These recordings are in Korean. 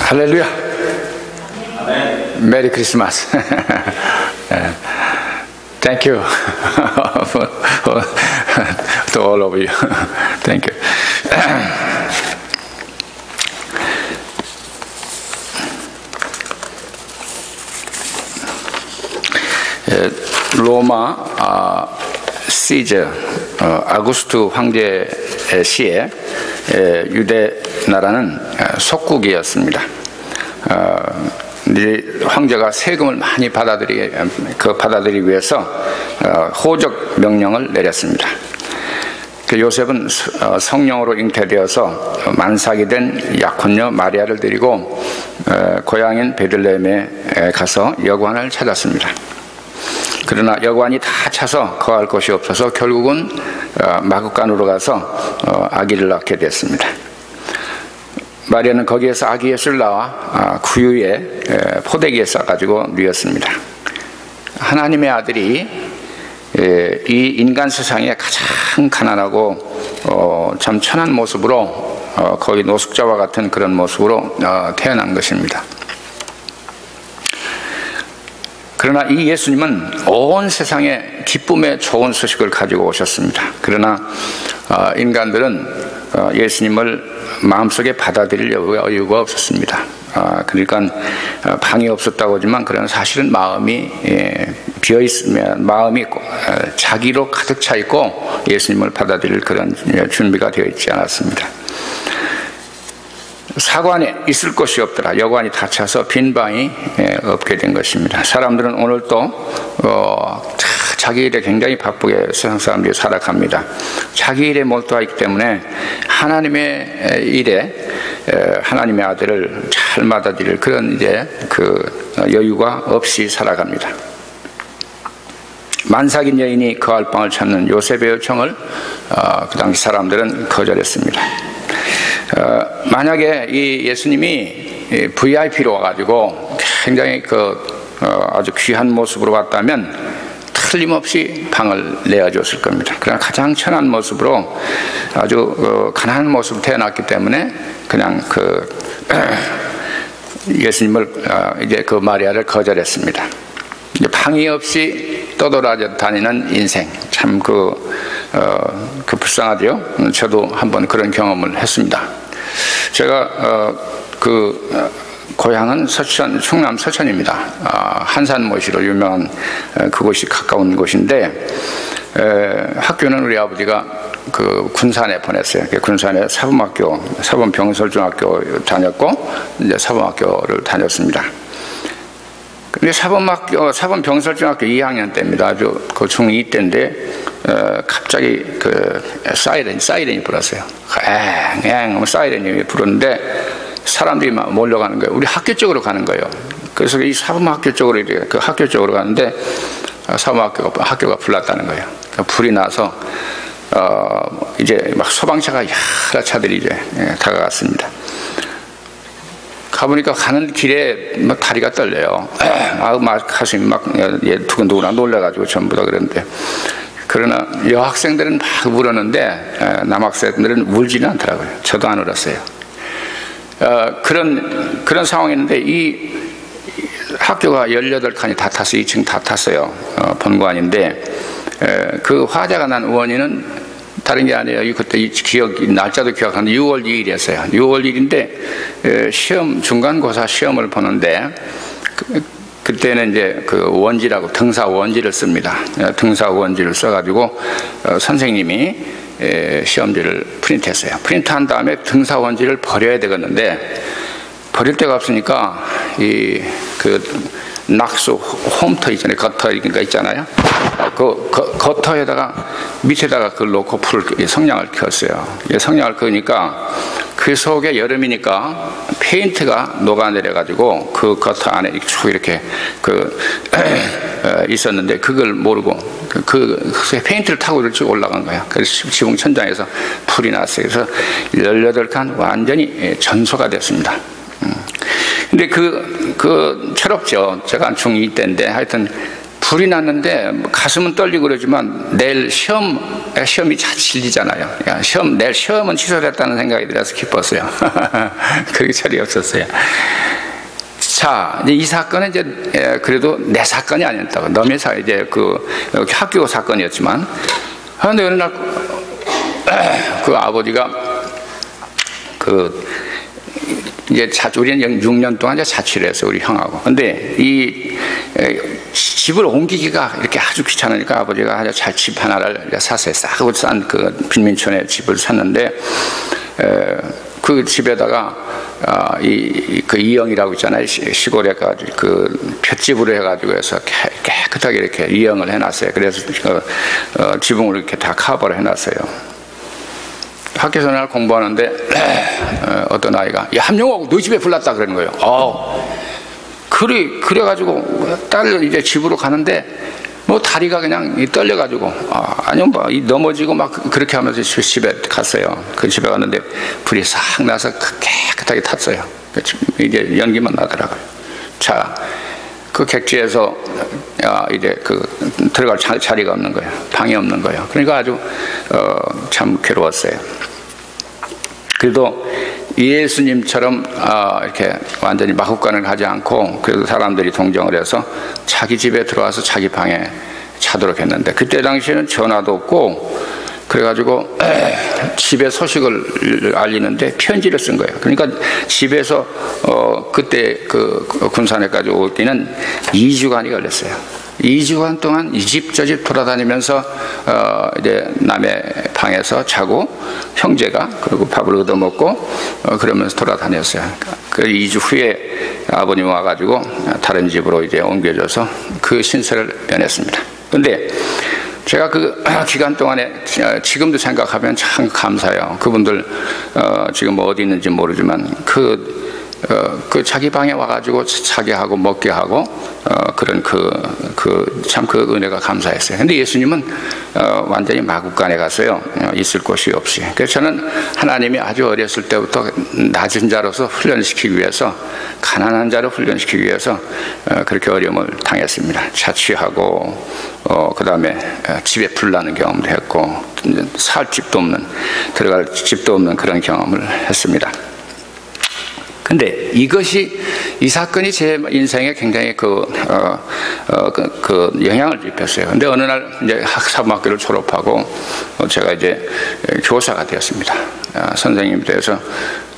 할렐루야. 메리 크리스마스. Thank you to all of you. Thank you. 로마 시저 아구스투 황제의 시에 유대 나라는 속국이었습니다. 황제가 세금을 많이 받아들이기 위해서 호적 명령을 내렸습니다. 요셉은 성령으로 잉태되어서 만삭이 된 약혼녀 마리아를 데리고 고향인 베들레헴에 가서 여관을 찾았습니다. 그러나 여관이 다 차서 거할 곳이 없어서 결국은 마구간으로 가서 아기를 낳게 됐습니다. 마리아는 거기에서 아기 예수를 낳아 구유에 포대기에 싸가지고 누였습니다. 하나님의 아들이 이 인간 세상에 가장 가난하고 참 천한 모습으로 거의 노숙자와 같은 그런 모습으로 태어난 것입니다. 그러나 이 예수님은 온 세상에 기쁨의 좋은 소식을 가지고 오셨습니다. 그러나 인간들은 예수님을 마음속에 받아들일 여유가 없었습니다. 그러니까 방이 없었다고 하지만 그러나 사실은 마음이 비어있으면 마음이 자기로 가득 차 있고 예수님을 받아들일 그런 준비가 되어 있지 않았습니다. 사관에 있을 곳이 없더라. 여관이 다 차서 빈 방이 없게 된 것입니다. 사람들은 오늘 또 자기 일에 굉장히 바쁘게 세상 사람들이 살아갑니다. 자기 일에 몰두하기 때문에 하나님의 일에 하나님의 아들을 잘 받아들일 그런 이제 그 여유가 없이 살아갑니다. 만삭인 여인이 거할 방을 찾는 요셉의 요청을 그 당시 사람들은 거절했습니다. 만약에 이 예수님이 VIP로 와가지고 굉장히 아주 귀한 모습으로 왔다면 틀림없이 방을 내어줬을 겁니다. 그러나 가장 천한 모습으로 아주 가난한 모습으로 태어났기 때문에 그냥 예수님을 이제 그 마리아를 거절했습니다. 방이 없이 떠돌아 다니는 인생 참 불쌍하죠. 저도 한번 그런 경험을 했습니다. 제가 고향은 충남 서천입니다. 한산모시로 유명한 그곳이 가까운 곳인데 학교는 우리 아버지가 군산에 보냈어요. 군산에 사범병설중학교 다녔고 이제 사범학교를 다녔습니다. 근데 사범병설중학교 2학년 때입니다. 아주 중2 때인데 갑자기 사이렌이 불었어요. 엥 사이렌이 부르는데 사람들이 막 몰려가는 거예요. 우리 학교 쪽으로 가는 거예요. 그래서 이 사범학교 쪽으로 학교 쪽으로 가는데 학교가 불났다는 거예요. 불이 나서 이제 막 소방차가 여러 차들이 이제 다가갔습니다. 가보니까 가는 길에 막 다리가 떨려요. 가슴이 막 두근두근 놀라가지고 전부 다 그랬는데. 그러나 여학생들은 막 울었는데 남학생들은 울지는 않더라고요. 저도 안 울었어요. 그런 상황이었는데 이 학교가 18칸이 다 탔어요. 2층 다 탔어요. 본관인데 그 화재가 난 원인은 다른 게 아니에요. 그때 날짜도 기억하는데 6월 2일이었어요. 6월 2일인데 중간고사 시험을 보는데 그때는 이제 원지라고 등사 원지를 씁니다. 등사 원지를 써가지고 선생님이 시험지를 프린트했어요. 프린트한 다음에 등사 원지를 버려야 되겠는데 버릴 데가 없으니까 낙수 홈터 있잖아요. 거터가 있잖아요. 거터에다가 밑에다가 그걸 놓고 성냥을 켰어요. 성냥을 켜니까 그 속에 여름이니까 페인트가 녹아내려가지고 그 거터 안에 쭉 이렇게 있었는데 그걸 모르고 페인트를 타고 이렇게 올라간 거야. 그래서 지붕 천장에서 불이 났어요. 그래서 18칸 완전히 전소가 됐습니다. 근데 철없죠. 제가 중2 때인데 하여튼 불이 났는데 가슴은 떨리고 그러지만 내일 시험이 잘 질리잖아요. 내일 시험은 취소됐다는 생각이 들어서 기뻤어요. 그게 철이 없었어요. 자, 이제 이 사건은 이제 그래도 내 사건이 아니었다고. 너의 이제 그 학교 사건이었지만, 그런데 어느 날 그 아버지가 이제 우리는 6년 동안 이제 자취를 했어요, 우리 형하고. 근데 이 집을 옮기기가 이렇게 아주 귀찮으니까 아버지가 아주 잘 집 하나를 샀어요. 싸고 싼 그 빈민촌에 집을 샀는데, 그 집에다가 그 이영이라고 있잖아요. 시골에 가지고 그 볏집으로 해가지고 해서 깨끗하게 이렇게 이영을 해놨어요. 그래서 지붕을 이렇게 다 커버를 해놨어요. 학교에서 날 공부하는데 어떤 아이가 야 함영호 너희 집에 불났다 그러는 거예요. 그래가지고 딸을 이제 집으로 가는데 뭐 다리가 그냥 떨려가지고 아니면 뭐 넘어지고 막 그렇게 하면서 집에 갔어요. 그 집에 갔는데 불이 싹 나서 깨끗하게 탔어요. 이제 연기만 나더라고요. 자, 그 객지에서 이제 들어갈 자리가 없는 거예요. 방이 없는 거예요. 그러니까 아주 참 괴로웠어요. 그래도 예수님처럼 이렇게 완전히 마구간을 하지 않고 그래도 사람들이 동정을 해서 자기 집에 들어와서 자기 방에 자도록 했는데, 그때 당시에는 전화도 없고 그래가지고 집에 소식을 알리는데 편지를 쓴 거예요. 그러니까 집에서 그때 그 군산에까지 오기는 2주간이 걸렸어요. 2주간 동안 이 집 저 집 돌아다니면서 이제 남의 방에서 자고 형제가 그리고 밥을 얻어먹고 그러면서 돌아다녔어요. 그 2주 후에 아버님 와가지고 다른 집으로 이제 옮겨져서 그 신세를 면했습니다. 근데 제가 그 기간 동안에 지금도 생각하면 참 감사해요. 그분들 지금 뭐 어디 있는지 모르지만 그 자기 방에 와가지고 자게 하고 먹게 하고 그런 참 그 은혜가 감사했어요. 근데 예수님은 완전히 마구간에 갔어요. 있을 곳이 없이. 그래서 저는 하나님이 아주 어렸을 때부터 낮은 자로서 훈련시키기 위해서, 가난한 자로 훈련시키기 위해서 그렇게 어려움을 당했습니다. 자취하고 그 다음에 집에 불나는 경험도 했고 살 집도 없는, 들어갈 집도 없는 그런 경험을 했습니다. 근데 이 사건이 제 인생에 굉장히 영향을 입혔어요. 근데 어느 날 이제 사범학교를 졸업하고 제가 이제 교사가 되었습니다. 선생님이 돼서,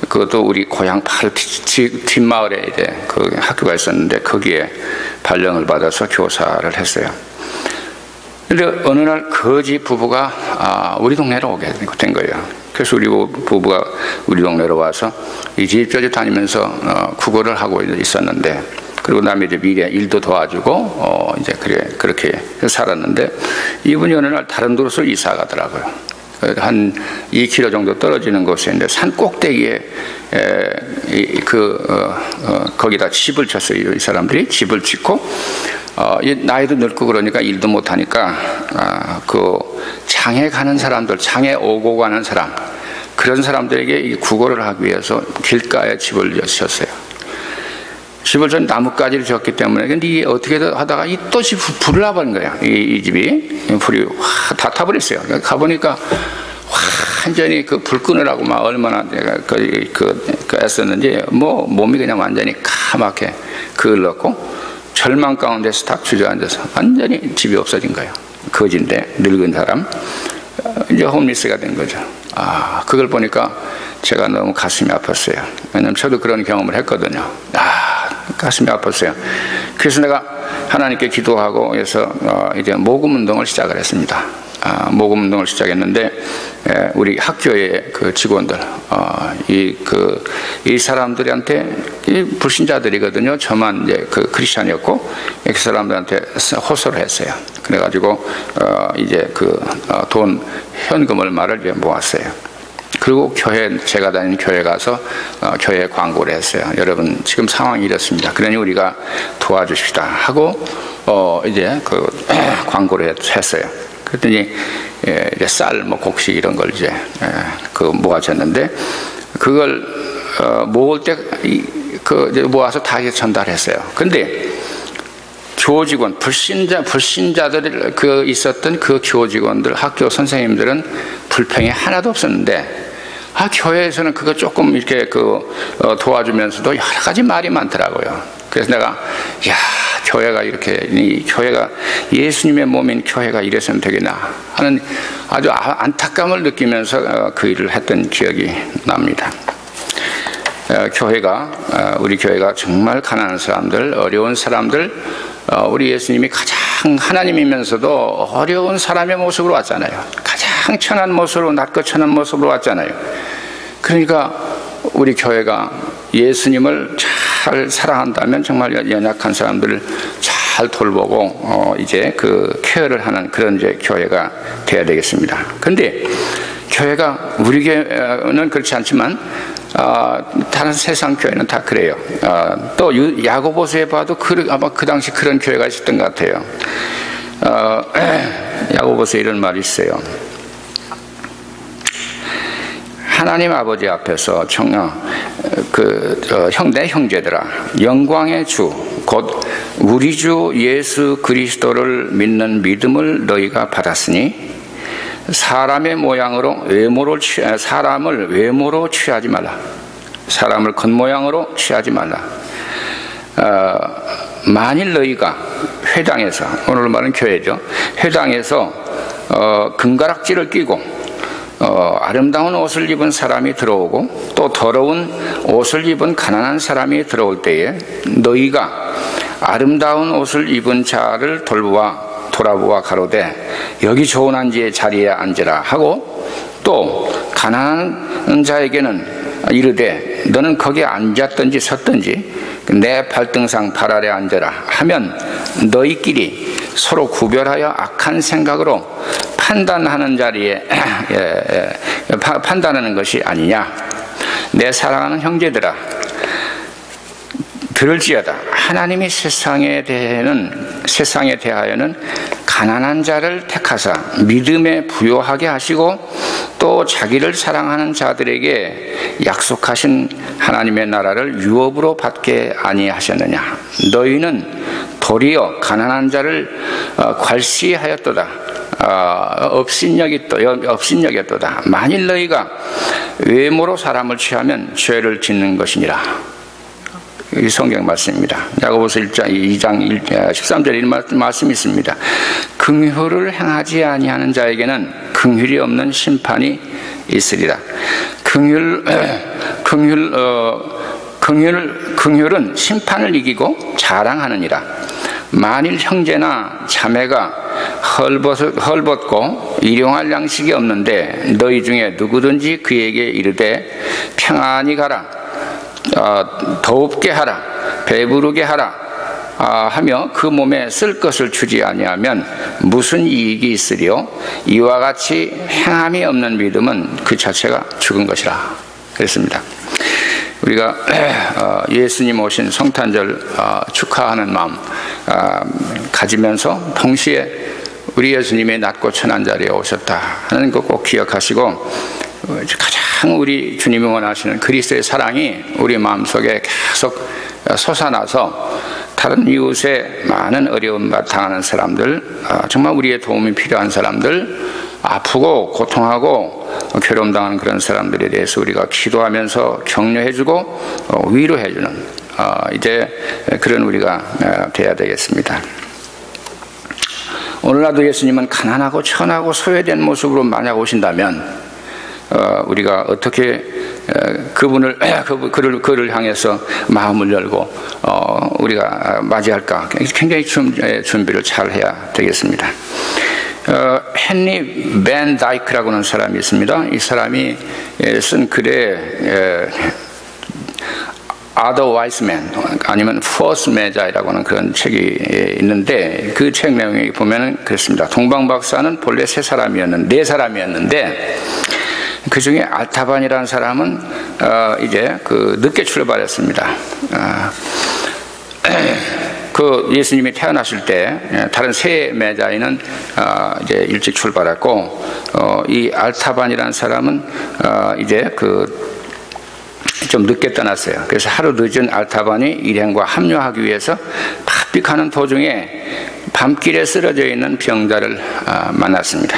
그것도 우리 고향 바로 뒷마을에 이제 그 학교가 있었는데 거기에 발령을 받아서 교사를 했어요. 근데 어느 날 거지 부부가 우리 동네로 오게 된 거예요. 그래서 우리 부부가 우리 동네로 와서 이 집 저 집 다니면서 구걸을 하고 있었는데, 그리고 남의 이제 미래 일도 도와주고 이제 그렇게 살았는데, 이분이 어느 날 다른 곳으로 이사 가더라고요. 한 2km 정도 떨어지는 곳에 있는데 산 꼭대기에 거기다 집을 쳤어요. 이 사람들이 집을 짓고 나이도 늙고 그러니까 일도 못하니까 그 장에 가는 사람들, 장에 오고 가는 사람, 그런 사람들에게 구걸을 하기 위해서 길가에 집을 쳤어요. 집을 전 나뭇가지를 졌기 때문에, 근데 이게 어떻게든 하다가 이 또시 불을 나버린 거야. 이 집이 불이 다 타버렸어요. 가보니까 완전히 그 불 끄느라고 막 얼마나 내가 애썼는지 뭐 몸이 그냥 완전히 까맣게 그을렀고 절망 가운데서 딱 주저앉아서 완전히 집이 없어진 거예요. 거지인데 늙은 사람, 이제 홈리스가 된 거죠. 그걸 보니까 제가 너무 가슴이 아팠어요. 왜냐면 저도 그런 경험을 했거든요. 가슴이 아팠어요. 그래서 내가 하나님께 기도하고 해서 이제 모금 운동을 시작을 했습니다. 모금 운동을 시작했는데 우리 학교의 그 직원들, 이 사람들한테, 이 불신자들이거든요. 저만 이제 그 크리스찬이었고 그 사람들한테 호소를 했어요. 그래가지고 이제 돈 현금 얼마를 이제 모았어요. 그리고 제가 다니는 교회 가서 교회 광고를 했어요. 여러분 지금 상황이 이렇습니다. 그러니 우리가 도와주십시다 하고 이제 광고를 했어요. 그랬더니 이제 쌀, 뭐 곡식 이런 걸 이제 모아졌는데, 그걸 모을 때 이제 모아서 다 전달했어요. 근데 교직원, 불신자들 있었던 그 교직원들, 학교 선생님들은 불평이 하나도 없었는데, 교회에서는 그거 조금 이렇게 도와주면서도 여러 가지 말이 많더라고요. 그래서 내가, 교회가 교회가 예수님의 몸인 교회가 이래서는 되겠나 하는 아주 안타까움을 느끼면서 그 일을 했던 기억이 납니다. 우리 교회가 정말 가난한 사람들, 어려운 사람들, 우리 예수님이 가장 하나님이면서도 어려운 사람의 모습으로 왔잖아요. 가장 천한 모습으로, 낮고 천한 모습으로 왔잖아요. 그러니까 우리 교회가 예수님을 잘 사랑한다면 정말 연약한 사람들을 잘 돌보고 이제 케어를 하는 그런 이제 교회가 되어야 되겠습니다. 그런데 교회가, 우리 교회는 그렇지 않지만 다른 세상 교회는 다 그래요. 또 야고보서에 봐도 아마 그 당시 그런 교회가 있었던 것 같아요. 야고보서에 이런 말이 있어요. 하나님 아버지 앞에서 내 형제들아, 영광의 주 곧 우리 주 예수 그리스도를 믿는 믿음을 너희가 받았으니 사람을 외모로 취하지 말라. 사람을 겉모양으로 취하지 말라. 만일 너희가 회당에서, 오늘 말은 교회죠, 회당에서 금가락지를 끼고 아름다운 옷을 입은 사람이 들어오고 또 더러운 옷을 입은 가난한 사람이 들어올 때에 너희가 아름다운 옷을 입은 자를 돌아보아 가로되 여기 좋은 앉이의 자리에 앉으라 하고, 또 가난한 자에게는 이르되 너는 거기에 앉았든지 섰든지 내 발등상 발 아래 앉아라 하면 너희끼리 서로 구별하여 악한 생각으로 판단하는 자리에 판단하는 것이 아니냐. 내 사랑하는 형제들아, 들을지어다. 하나님이 세상에 대하여는 가난한 자를 택하사 믿음에 부요하게 하시고 또 자기를 사랑하는 자들에게 약속하신 하나님의 나라를 유업으로 받게 아니하셨느냐. 너희는 도리어 가난한 자를 괄시하였도다. 업신여겼도다. 만일 너희가 외모로 사람을 취하면 죄를 짓는 것이니라. 이 성경 말씀입니다. 야고보서 2장 13절에 이런 말씀이 있습니다. 긍휼을 행하지 아니하는 자에게는 긍휼이 없는 심판이 있으리라. 긍휼은 심판을 이기고 자랑하느니라. 만일 형제나 자매가 헐벗고 일용할 양식이 없는데 너희 중에 누구든지 그에게 이르되 평안히 가라, 더웁게 하라, 배부르게 하라 하며 그 몸에 쓸 것을 주지 아니하면 무슨 이익이 있으리요? 이와 같이 행함이 없는 믿음은 그 자체가 죽은 것이라. 그랬습니다. 우리가 예수님 오신 성탄절 축하하는 마음 가지면서 동시에 우리 예수님의 낮고 천한 자리에 오셨다 하는 거 꼭 기억하시고, 가장 우리 주님이 원하시는 그리스도의 사랑이 우리 마음속에 계속 솟아나서 다른 이웃에 많은 어려움 당하는 사람들, 정말 우리의 도움이 필요한 사람들, 아프고 고통하고 괴로움당하는 그런 사람들에 대해서 우리가 기도하면서 격려해주고 위로해주는 이제 그런 우리가 돼야 되겠습니다. 오늘날도 예수님은 가난하고 천하고 소외된 모습으로 만약 오신다면 우리가 어떻게 그를 향해서 마음을 열고 우리가 맞이할까 굉장히 준비를 잘 해야 되겠습니다. 헨리 벤 다이크라고 하는 사람이 있습니다. 이 사람이 쓴 글에 Other Wise Men 아니면 False Messiah라고 하는 그런 책이 있는데, 그 책 내용에 보면은 그렇습니다. 동방박사는 본래 네 사람이었는데 그 중에 알타반이라는 사람은 이제 늦게 출발했습니다. 그 예수님이 태어나실 때 다른 세 메자이는 이제 일찍 출발했고, 이 알타반이라는 사람은 이제 좀 늦게 떠났어요. 그래서 하루 늦은 알타반이 일행과 합류하기 위해서 바삐 가는 도중에 밤길에 쓰러져 있는 병자를 만났습니다.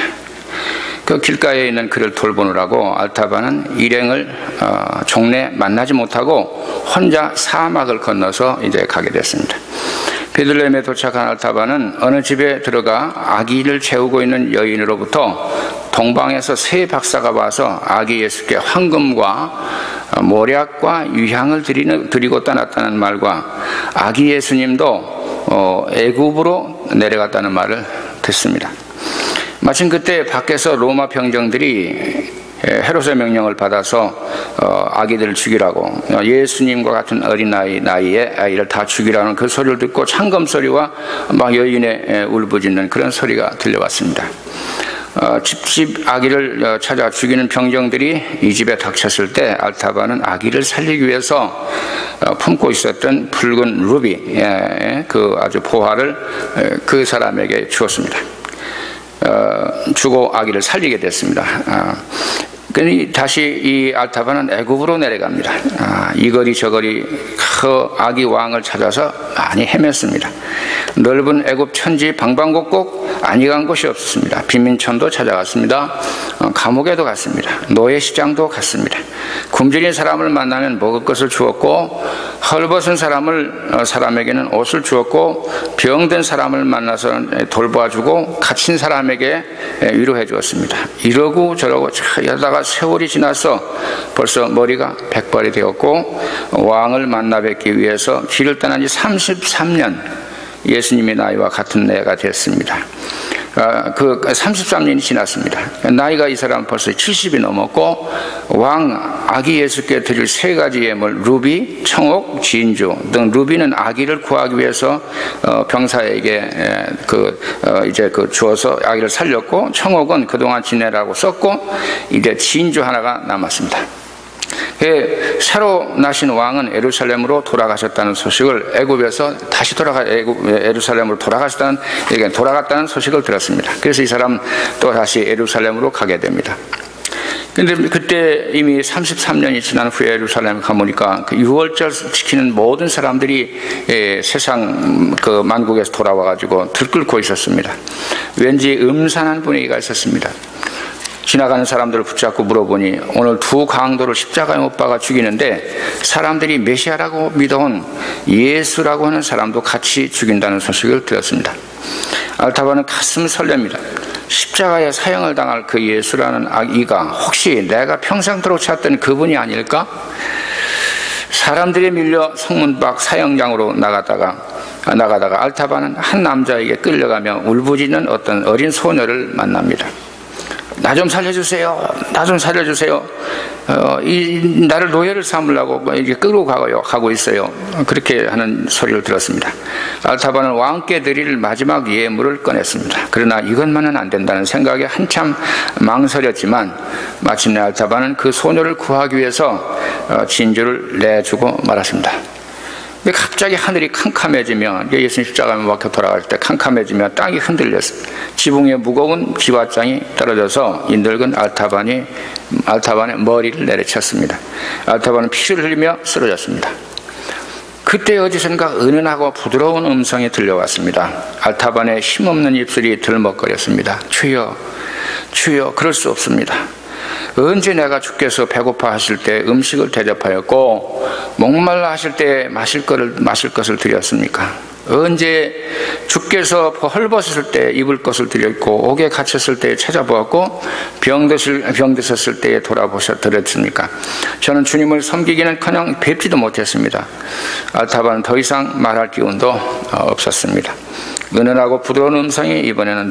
그 길가에 있는 그를 돌보느라고 알타바는 일행을 종래 만나지 못하고 혼자 사막을 건너서 이제 가게 됐습니다. 베들레헴에 도착한 알타바는 어느 집에 들어가 아기를 재우고 있는 여인으로부터 동방에서 새 박사가 와서 아기 예수께 황금과 모략과 유향을 드리고 떠났다는 말과 아기 예수님도 애굽으로 내려갔다는 말을 듣습니다. 마침 그때 밖에서 로마 병정들이 헤롯의 명령을 받아서 아기들을 죽이라고, 예수님과 같은 어린 나이에 아이를 다 죽이라는 그 소리를 듣고 창검 소리와 막 여인의 울부짖는 그런 소리가 들려왔습니다. 집집 아기를 찾아 죽이는 병정들이 이 집에 닥쳤을 때 알타바는 아기를 살리기 위해서 품고 있었던 붉은 루비, 그 아주 보화를 그 사람에게 주었습니다. 주고 아기를 살리게 됐습니다. 다시 이 알타바는 애굽으로 내려갑니다. 이거리 저거리 그 아기 왕을 찾아서 많이 헤맸습니다. 넓은 애굽 천지 방방곡곡 아니 간 곳이 없었습니다. 빈민촌도 찾아갔습니다. 감옥에도 갔습니다. 노예시장도 갔습니다. 굶주린 사람을 만나면 먹을 것을 주었고, 헐벗은 사람에게는 옷을 주었고, 병든 사람을 만나서 돌봐주고, 갇힌 사람에게 위로해 주었습니다. 이러고 저러고 하다가 세월이 지나서 벌써 머리가 백발이 되었고, 왕을 만나 뵙기 위해서 길을 떠난 지 33년, 예수님의 나이와 같은 나이가 됐습니다. 그 33년이 지났습니다. 나이가 이 사람은 벌써 70이 넘었고, 왕 아기 예수께 드릴 세 가지 예물, 루비, 청옥, 진주 등. 루비는 아기를 구하기 위해서 병사에게 주어서 아기를 살렸고, 청옥은 그동안 지내라고 썼고, 이제 진주 하나가 남았습니다. 새로 나신 왕은 예루살렘으로 돌아가셨다는 소식을, 애굽에서 다시 예루살렘으로 돌아갔다는 소식을 들었습니다. 그래서 이 사람 또 다시 예루살렘으로 가게 됩니다. 근데 그때 이미 33년이 지난 후에 예루살렘에 가보니까 그 유월절 지키는 모든 사람들이 세상 그 만국에서 돌아와가지고 들끓고 있었습니다. 왠지 음산한 분위기가 있었습니다. 지나가는 사람들을 붙잡고 물어보니 오늘 두 강도를 십자가에 못 박아 죽이는데 사람들이 메시아라고 믿어온 예수라고 하는 사람도 같이 죽인다는 소식을 들었습니다. 알타바는 가슴 설렙니다. 십자가에 사형을 당할 그 예수라는 이가 혹시 내가 평생토록 찾던 그분이 아닐까? 사람들이 밀려 성문 밖 사형장으로 나가다가 알타바는 한 남자에게 끌려가며 울부짖는 어떤 어린 소녀를 만납니다. 나 좀 살려주세요. 나 좀 살려주세요. 나를 노예를 삼으려고 이렇게 끌고 가고 있어요. 그렇게 하는 소리를 들었습니다. 알타바는 왕께 드릴 마지막 예물을 꺼냈습니다. 그러나 이것만은 안 된다는 생각에 한참 망설였지만 마침내 알타바는 그 소녀를 구하기 위해서 진주를 내주고 말았습니다. 근데 갑자기 하늘이 캄캄해지며, 예수님 십자가에 못 박혀 돌아갈 때 캄캄해지며 땅이 흔들렸습니다. 지붕에 무거운 비왓장이 떨어져서 이 늙은 알타반의 머리를 내리쳤습니다. 알타반은 피를 흘리며 쓰러졌습니다. 그때 어디선가 은은하고 부드러운 음성이 들려왔습니다. 알타반의 힘없는 입술이 들먹거렸습니다. 주여, 주여, 그럴 수 없습니다. 언제 내가 주께서 배고파 하실 때 음식을 대접하였고 목말라 하실 때 마실 것을 드렸습니까? 언제 주께서 헐벗었을 때 입을 것을 드렸고 옥에 갇혔을 때 찾아보았고 병드셨을 때에 돌아보셨습니까? 저는 주님을 섬기기는커녕 뵙지도 못했습니다. 알타바는 더 이상 말할 기운도 없었습니다. 은은하고 부드러운 음성이 이번에는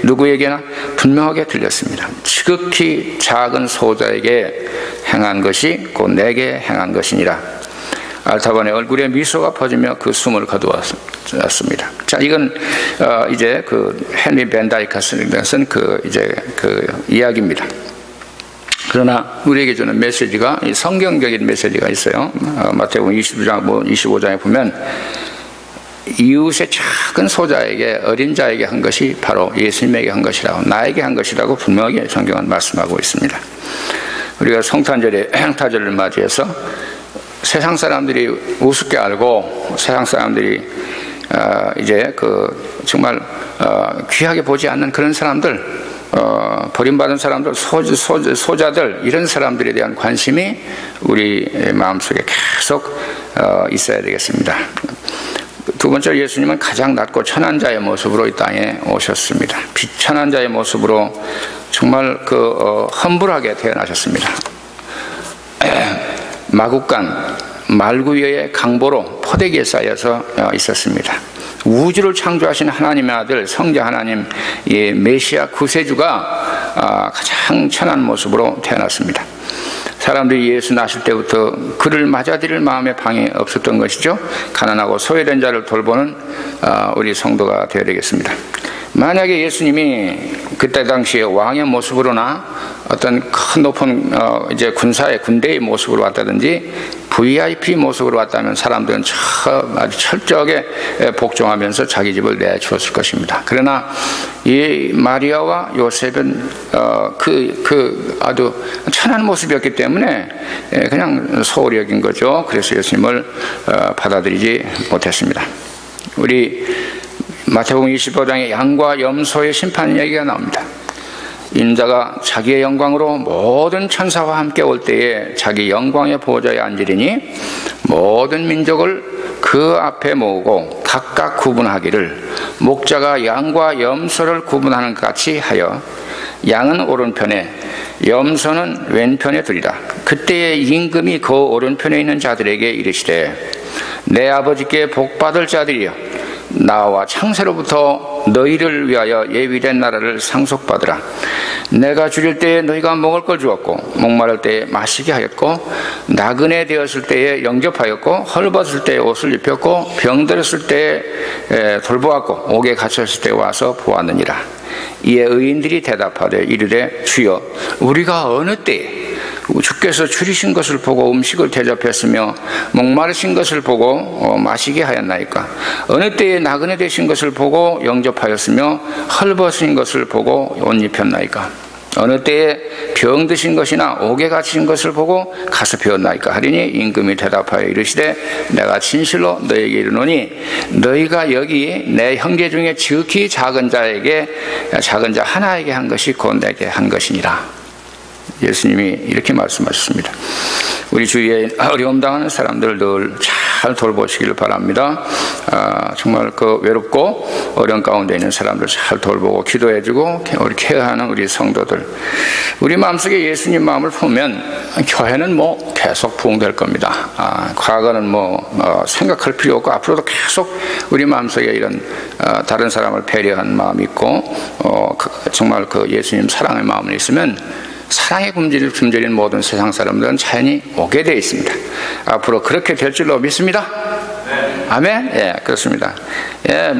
누구에게나 분명하게 들렸습니다. 지극히 작은 소자에게 행한 것이 곧 내게 행한 것이니라. 알타반의 얼굴에 미소가 퍼지며 그 숨을 거두었습니다. 자, 이건 이제 그 헨리 벤 다이크가 쓴 그 이야기입니다. 그러나 우리에게 주는 메시지가, 성경적인 메시지가 있어요. 마태복음 25장에 보면 이웃의 작은 소자에게, 어린 자에게 한 것이 바로 예수님에게 한 것이라고, 나에게 한 것이라고 분명하게 성경은 말씀하고 있습니다. 우리가 성탄절에 행타절을 맞이해서 세상 사람들이 우습게 알고 세상 사람들이 이제 정말 귀하게 보지 않는 그런 사람들, 버림받은 사람들, 소자들, 이런 사람들에 대한 관심이 우리 마음속에 계속 있어야 되겠습니다. 두 번째로 예수님은 가장 낮고 천한 자의 모습으로 이 땅에 오셨습니다. 비천한 자의 모습으로 정말 험불하게 태어나셨습니다. 마국간 말구유의 강보로 포대기에 쌓여서 있었습니다. 우주를 창조하신 하나님의 아들 성자 하나님, 메시아 구세주가 가장 천한 모습으로 태어났습니다. 사람들이 예수 나실 때부터 그를 맞아들일 마음의 방이 없었던 것이죠. 가난하고 소외된 자를 돌보는 우리 성도가 되어야 되겠습니다. 만약에 예수님이 그때 당시에 왕의 모습으로나 어떤 큰 높은 이제 군대의 모습으로 왔다든지 VIP 모습으로 왔다면 사람들은 아주 철저하게 복종하면서 자기 집을 내주었을 것입니다. 그러나 이 마리아와 요셉은 아주 천한 모습이었기 때문에 그냥 소홀히 여긴 거죠. 그래서 예수님을 받아들이지 못했습니다. 우리 마태복음 25장에 양과 염소의 심판 얘기가 나옵니다. 인자가 자기의 영광으로 모든 천사와 함께 올 때에 자기 영광의 보좌에 앉으리니 모든 민족을 그 앞에 모으고 각각 구분하기를 목자가 양과 염소를 구분하는 것 같이 하여 양은 오른편에 염소는 왼편에 두리라. 그때에 임금이 그 오른편에 있는 자들에게 이르시되 내 아버지께 복받을 자들이여 나와 창세로부터 너희를 위하여 예비된 나라를 상속받으라. 내가 줄일 때에 너희가 먹을 걸 주었고 목마를 때에 마시게 하였고 나그네 되었을 때에 영접하였고 헐벗을 때에 옷을 입혔고 병들었을 때에 돌보았고 옥에 갇혔을 때에 와서 보았느니라. 이에 의인들이 대답하되 이르되 주여 우리가 어느 때에 주께서 줄이신 것을 보고 음식을 대접했으며 목마르신 것을 보고 마시게 하였나이까? 어느 때에 나그네 되신 것을 보고 영접하였으며 헐벗으신 것을 보고 옷 입혔나이까? 어느 때에 병드신 것이나 옥에 갇힌 것을 보고 가서 배웠나이까? 하리니 임금이 대답하여 이르시되 내가 진실로 너에게 이르노니 너희가 여기 내 형제 중에 지극히 작은 자 하나에게 한 것이 곧 내게 한 것이니라. 예수님이 이렇게 말씀하셨습니다. 우리 주위에 어려움 당하는 사람들을 늘 잘 돌보시기를 바랍니다. 정말 외롭고 어려운 가운데 있는 사람들 잘 돌보고 기도해주고 우리 케어하는 우리 성도들, 우리 마음속에 예수님 마음을 품으면 교회는 계속 부흥될 겁니다. 과거는 생각할 필요 없고 앞으로도 계속 우리 마음속에 이런 다른 사람을 배려한 마음이 있고 정말 예수님 사랑의 마음이 있으면 사랑의 굶주린 모든 세상 사람들은 자연히 오게 되어 있습니다. 앞으로 그렇게 될 줄로 믿습니다. 네. 아멘? 예, 그렇습니다. 예,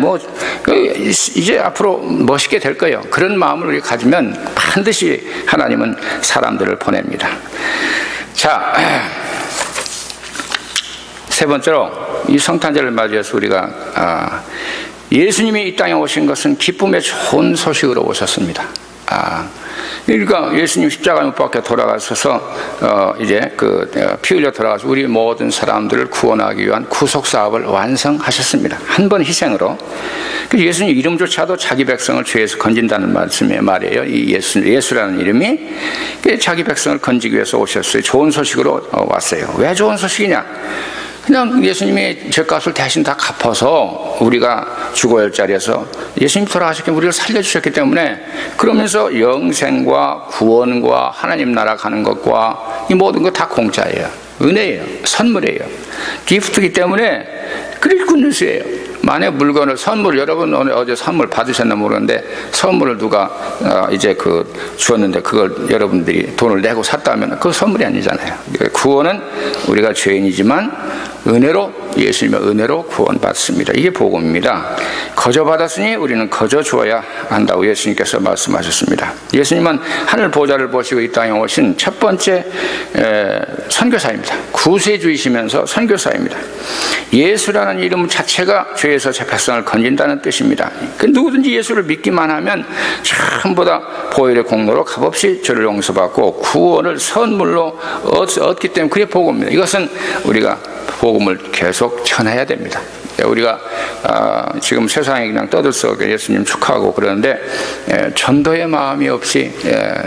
이제 앞으로 멋있게 될 거예요. 그런 마음을 우리 가지면 반드시 하나님은 사람들을 보냅니다. 자, 세 번째로 이 성탄절을 맞이해서 우리가 예수님이 이 땅에 오신 것은 기쁨의 좋은 소식으로 오셨습니다. 그러니까 예수님 십자가에 못 박혀 돌아가셔서 이제 피 흘려 돌아가서 우리 모든 사람들을 구원하기 위한 구속 사업을 완성하셨습니다. 한 번 희생으로. 예수님 이름조차도 자기 백성을 죄에서 건진다는 말이에요. 이 예수라는 이름이 자기 백성을 건지기 위해서 오셨어요. 좋은 소식으로 왔어요. 왜 좋은 소식이냐? 그냥 예수님이 죄값을 대신 다 갚아서 우리가 죽어야 할 자리에서 예수님이 돌아가셨기 때문에 우리를 살려주셨기 때문에, 그러면서 영생과 구원과 하나님 나라 가는 것과 이 모든 것 다 공짜예요. 은혜예요. 선물이에요. 기프트이기 때문에 그게 굿뉴스예요. 만약 물건을 여러분 어제 선물 받으셨나 모르는데 선물을 누가 이제 주었는데 그걸 여러분들이 돈을 내고 샀다면 그 선물이 아니잖아요. 구원은 우리가 죄인이지만 은혜로, 예수님의 은혜로 구원받습니다. 이게 복음입니다. 거저 받았으니 우리는 거저 주어야 한다고 예수님께서 말씀하셨습니다. 예수님은 하늘 보좌를 보시고 이 땅에 오신 첫 번째 선교사입니다. 구세주이시면서 선교사입니다. 예수라는 이름 자체가 죄에서 제 백성을 건진다는 뜻입니다. 누구든지 예수를 믿기만 하면 전부 다 보혈의 공로로 값없이 죄를 용서받고 구원을 선물로 얻기 때문에 그게 복음입니다. 이것은 우리가 복음을 계속 전해야 됩니다. 우리가 지금 세상에 그냥 떠들썩 예수님 축하하고 그러는데 전도의 마음이 없이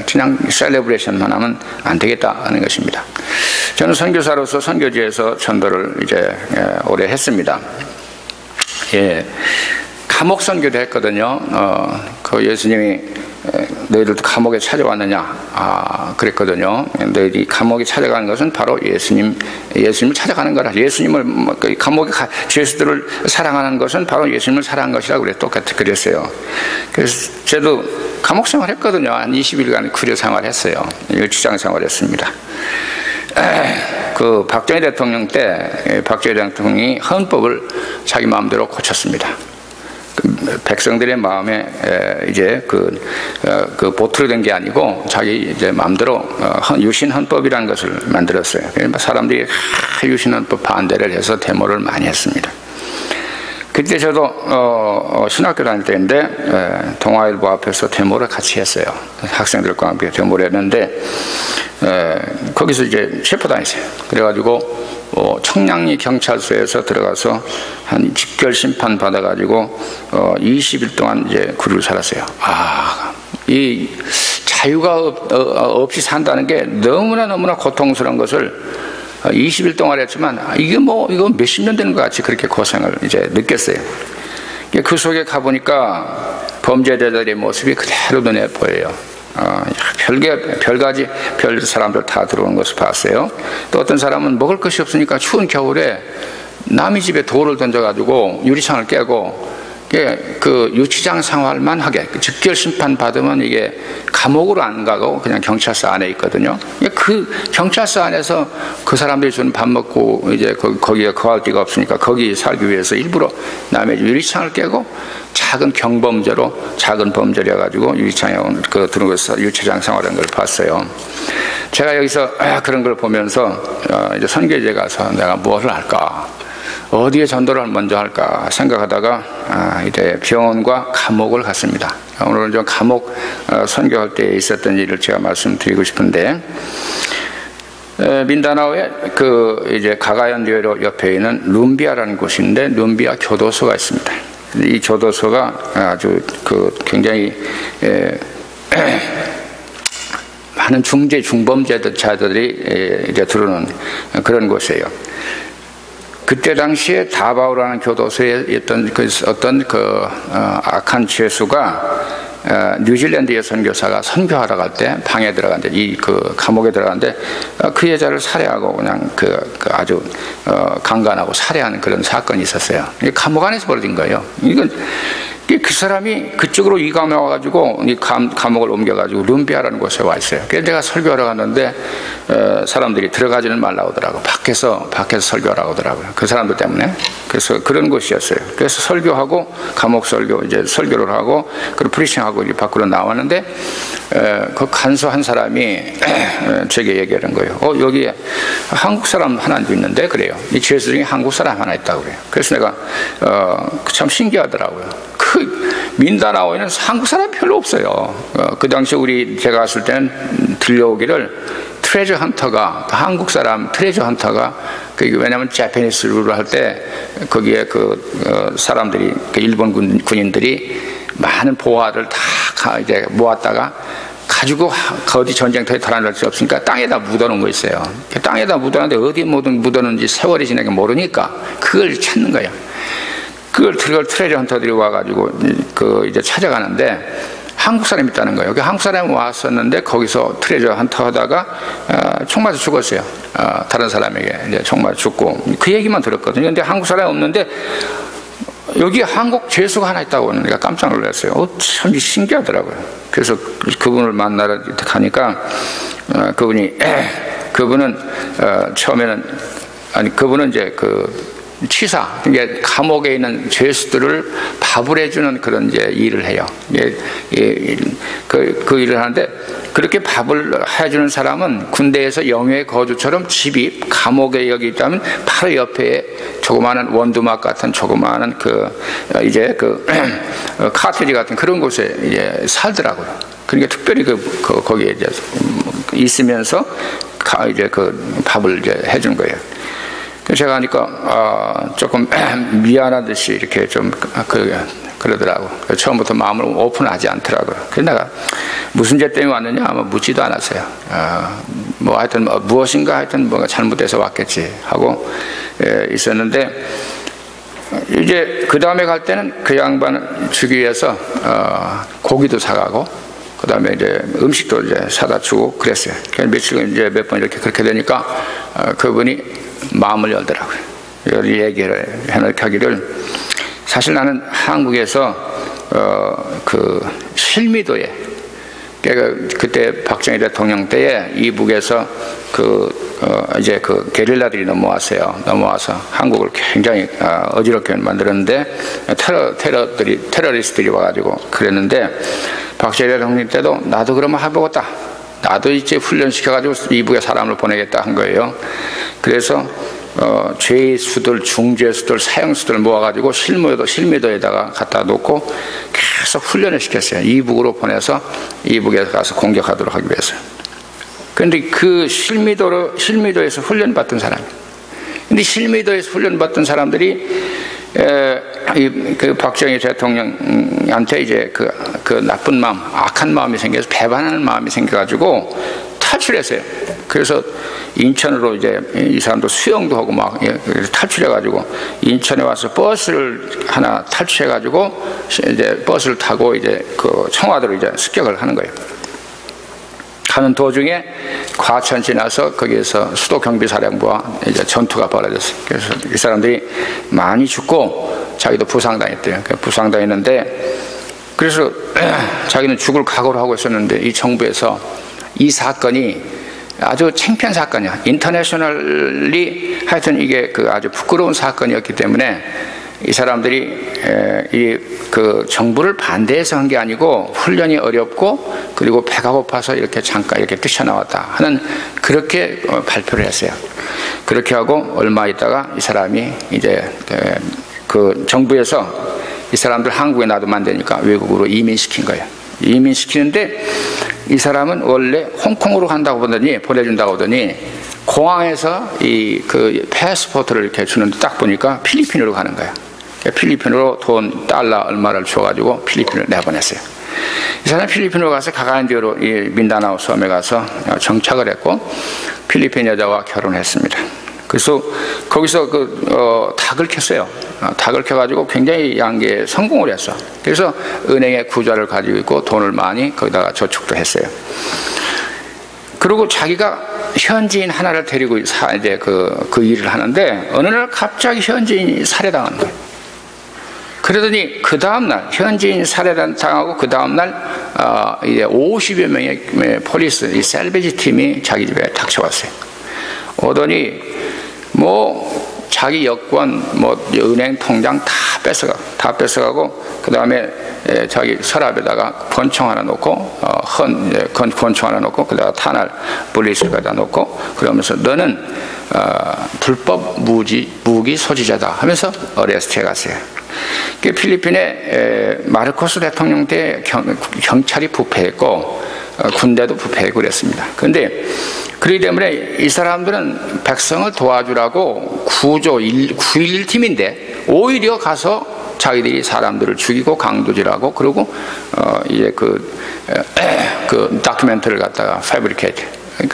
그냥 셀레브레이션만 하면 안 되겠다 하는 것입니다. 저는 선교사로서 선교지에서 전도를 이제 오래 했습니다. 감옥 선교도 했거든요. 그 예수님이 너희들도 감옥에 찾아왔느냐 그랬거든요. 너희들이 감옥에 찾아가는 것은 바로 예수님을 찾아가는 거라. 예수님을 감옥에 죄수들을 사랑하는 것은 바로 예수님을 사랑한 것이라고 그래. 똑같이 그랬어요. 그래서 저도 감옥 생활했거든요. 한 20일간 구려 생활했어요. 유치장 생활했습니다. 그 박정희 대통령 때 박정희 대통령이 헌법을 자기 마음대로 고쳤습니다. 백성들의 마음에 이제 그 보트로 된 게 아니고 자기 이제 마음대로 유신헌법이라는 것을 만들었어요. 사람들이 유신헌법 반대를 해서 데모를 많이 했습니다. 그때 저도 신학교 다닐 때인데 동아일보 앞에서 데모를 같이 했어요. 학생들과 함께 데모를 했는데 거기서 이제 체포당했어요. 그래가지고 청량리 경찰서에서 들어가서 한 직결 심판 받아가지고 20일 동안 이제 구류를 살았어요. 이 자유가 없이 산다는 게 너무나 고통스러운 것을 20일 동안 했지만 이거 몇십 년 되는 것 같이 그렇게 고생을 이제 느꼈어요. 그 속에 가보니까 범죄자들의 모습이 그대로 눈에 보여요. 별 사람들 다 들어오는 것을 봤어요. 또 어떤 사람은 먹을 것이 없으니까 추운 겨울에 남의 집에 돌을 던져가지고 유리창을 깨고 그 유치장 생활만 하게 직결 심판 받으면 이게 감옥으로 안 가고 그냥 경찰서 안에 있거든요. 그 경찰서 안에서 그 사람들이 주는 밥 먹고 이제 거기에 거할 데가 없으니까 거기 살기 위해서 일부러 남의 유리창을 깨고 작은 경범죄로 작은 범죄를 해가지고 유리창에 들어가서 유치장 생활하는 걸 봤어요. 제가 여기서 그런 걸 보면서 이제 선교지에 가서 내가 무엇을 할까? 어디에 전도를 먼저 할까 생각하다가 이제 병원과 감옥을 갔습니다. 오늘은 좀 감옥 선교할 때 있었던 일을 제가 말씀드리고 싶은데 민다나오에 이제 가가연교회로 옆에 있는 룸비아라는 곳인데 룸비아 교도소가 있습니다. 이 교도소가 아주 굉장히 많은 중범죄자들이 이제 들어오는 그런 곳이에요. 그때 당시에 다바오라는 교도소에 있던 어떤 악한 죄수가 뉴질랜드의 선교사가 선교하러 갈 때 방에 들어갔는데 감옥에 들어갔는데 그 여자를 살해하고 그냥 아주 강간하고 살해하는 그런 사건이 있었어요. 감옥 안에서 벌어진 거예요. 이건 그 사람이 그쪽으로 이감해 와가지고 이 감옥을 옮겨가지고 룸비아라는 곳에 와 있어요. 그래서 내가 설교하러 갔는데 사람들이 들어가지는 말라고 하더라고. 밖에서 설교하라고 하더라고요. 그 사람들 때문에. 그래서 그런 곳이었어요. 그래서 설교하고 감옥 설교 이제 설교를 하고 그리고 프리칭하고 이제 밖으로 나왔는데 그 간수 한 사람이 제게 얘기하는 거예요. 여기에 한국 사람 하나도 있는데 그래요. 이 죄수 중에 한국 사람 하나 있다고 그래요. 그래서 내가 참 신기하더라고요. 민다나오에는 한국 사람 별로 없어요. 그 당시 제가 갔을 때는 들려오기를 트레저 헌터가 한국 사람 트레저 헌터가 왜냐하면 재패니스 룰을 할 때 거기에 사람들이 일본 군인들이 많은 보화를 다 이제 모았다가 가지고 어디 전쟁터에 달아날 수 없으니까 땅에다 묻어놓은 거 있어요. 땅에다 묻어놨는데 어디 묻어놓은지 세월이 지나게 모르니까 그걸 찾는 거예요. 그걸 트레저 헌터들이 와가지고 이제 찾아가는데 한국 사람이 있다는 거예요. 한국 사람이 왔었는데 거기서 트레저 헌터 하다가 총 맞아 죽었어요. 다른 사람에게 이제 총 맞아 죽고 그 얘기만 들었거든요. 근데 한국 사람이 없는데 여기 한국 죄수가 하나 있다고 하는 내가 깜짝 놀랐어요. 참 신기하더라고요. 그래서 그분을 만나러 가니까 그분은 처음에는 그분은 이제 치사, 이게 감옥에 있는 죄수들을 밥을 해주는 그런 이제 일을 해요. 그 일을 하는데 그렇게 밥을 해주는 사람은 군대에서 영유의 거주처럼 집이 감옥에 여기 있다면 바로 옆에 조그마한 원두막 같은 조그마한 카테지 같은 그런 곳에 이제 살더라고요. 그러니까 특별히 거기에 이제 있으면서 이제 밥을 이제 해준 거예요. 그래서 제가 하니까 조금 미안하듯이 이렇게 좀 그러더라고. 처음부터 마음을 오픈하지 않더라고요. 그래서 내가 무슨 죄 때문에 왔느냐 아마 묻지도 않았어요. 뭐 하여튼 무엇인가 하여튼 뭐가 잘못돼서 왔겠지 하고 있었는데, 이제 그 다음에 갈 때는 그 양반 주기 위해서 고기도 사가고 그 다음에 이제 음식도 이제 사다 주고 그랬어요. 며칠 이제 몇 번 이렇게 그렇게 되니까 그분이 마음을 열더라고요. 얘기를 해놓기를, 사실 나는 한국에서 그 실미도에, 그러니까 그때 박정희 대통령 때에 이북에서 이제 그 게릴라들이 넘어와서 한국을 굉장히 어지럽게 만들었는데, 테러리스트들이 와가지고 그랬는데, 박정희 대통령 때도 나도 그러면 해보겠다, 나도 이제 훈련시켜가지고 이북에 사람을 보내겠다 한 거예요. 그래서 죄수들, 중죄수들, 사형수들 모아가지고 실미도에다가 갖다 놓고 계속 훈련을 시켰어요. 이북으로 보내서 이북에 가서 공격하도록 하기 위해서. 그런데 그 실미도에서 훈련받던 사람, 근데 실미도에서 훈련받던 사람들이 그 박정희 대통령한테 이제 그 나쁜 마음, 악한 마음이 생겨서 배반하는 마음이 생겨가지고 탈출했어요. 그래서 인천으로 이제 이 사람도 수영도 하고 막 탈출해가지고 인천에 와서 버스를 하나 탈출해가지고 이제 버스를 타고 이제 그 청와대로 이제 습격을 하는 거예요. 가는 도중에 과천 지나서 거기에서 수도 경비사령부와 이제 전투가 벌어졌어요. 그래서 이 사람들이 많이 죽고 자기도 부상당했대요. 부상당했는데, 그래서 자기는 죽을 각오를 하고 있었는데 이 정부에서 이 사건이 아주 창피한 사건이야. 인터내셔널리 하여튼 이게 아주 부끄러운 사건이었기 때문에 이 사람들이 그 정부를 반대해서 한 게 아니고 훈련이 어렵고 그리고 배가 고파서 이렇게 잠깐 이렇게 뛰쳐나왔다 하는 그렇게 발표를 했어요. 그렇게 하고 얼마 있다가 이 사람이 이제 그 정부에서 이 사람들 한국에 놔두면 안 되니까 외국으로 이민시킨 거예요. 이민시키는데 이 사람은 원래 홍콩으로 간다고 보내준다고 하더니 공항에서 그 패스포트를 이렇게 주는데 딱 보니까 필리핀으로 가는 거야. 필리핀으로 달러 얼마를 줘가지고 필리핀을 내보냈어요. 이 사람 필리핀으로 가서 가간디오로 민다나오 섬에 가서 정착을 했고 필리핀 여자와 결혼했습니다. 그래서 거기서 닭을 켰어요. 닭을 켜가지고 굉장히 양계에 성공을 했어. 그래서 은행에 구좌를 가지고 있고 돈을 많이 거기다가 저축도 했어요. 그리고 자기가 현지인 하나를 데리고 이제 그 일을 하는데 어느 날 갑자기 현지인이 살해당하는 거예요. 그러더니 그 다음날 현지인 살해당하고 그 다음날 이제 50여 명의 폴리스, 이 셀베지 팀이 자기 집에 닥쳐왔어요. 오더니 뭐 자기 여권, 뭐 은행 통장 다 뺏어가고 그 다음에 자기 서랍에다가 권총 하나 놓고 권총 하나 놓고 그다가 탄알 분리수를 갖다 놓고 그러면서 너는 불법 무기 소지자다 하면서 어레스트 해갔어요. 필리핀에 마르코스 대통령 때 경찰이 부패했고 군대도 부패했고 그랬습니다. 그런데 그렇기 때문에 이 사람들은 백성을 도와주라고 9.11 팀인데 오히려 가서 자기들이 사람들을 죽이고 강도질하고 그리고 이제 그 다큐멘터리를 갖다가 패브리케이트